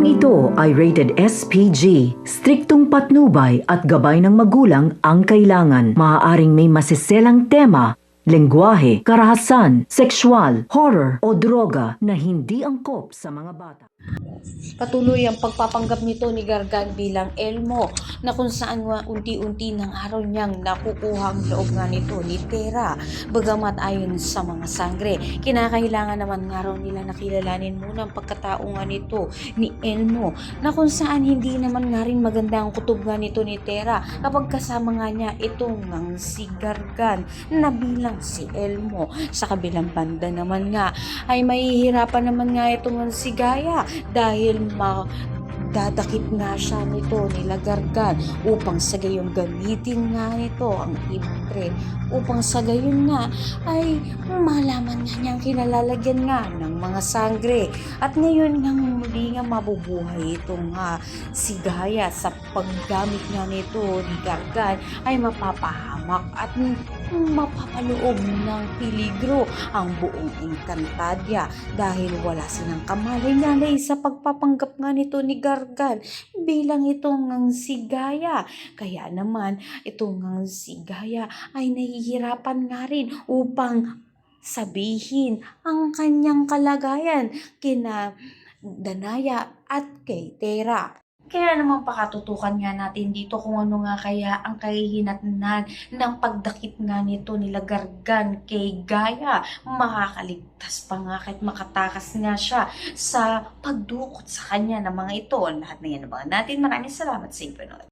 Programang ito ay rated SPG. Striktong patnubay at gabay ng magulang ang kailangan. Maaaring may masiselang tema, lengguwahe, karahasan, sexual, horror o droga na hindi angkop sa mga bata. Patuloy ang pagpapanggap nito ni Gargan bilang Elmo na kung saan unti-unti ng araw niyang nakukuha ang loob nga nito ni Tera. Bagamat ayon sa mga sangre, kinakailangan naman nga raw nila nakilalanin muna ang pagkatao nga nito ni Elmo na kung saan hindi naman nga rin maganda ang kutob nga nito ni Tera kapag kasama nga niya itong ngang si Gargan na bilang si Elmo. Sa kabilang banda naman nga ay mahihirapan naman nga itong si Gaia dahil dadakip nga siya nito nila Gargan upang sa gayon gamitin nga nito ang ibre upang sa gayon nga ay malaman nga niyang kinalalagyan nga ng mga sangre at ngayon nang muli nga mabubuhay itong si Gaia sa paggamit nga nito ni Gargan ay mapapahamak at mapapaloob ng peligro ang buong Encantadia dahil wala silang kamalay-malay sa pagpapanggap nga nito ni Gargan bilang itong si Gaia. Kaya naman itong si Gaia ay nahihirapan nga rin upang sabihin ang kanyang kalagayan kina Danaya at kay Tera. Kaya naman pakatutukan nga natin dito kung ano nga kaya ang kahihinatnan ng pagdakip nga nito nila Gargan kay Gaia. Makakaligtas pa nga kahit makatakas nga siya sa pagdukot sa kanya ng mga ito. Lahat na yan naman natin. Maraming salamat sa inyo.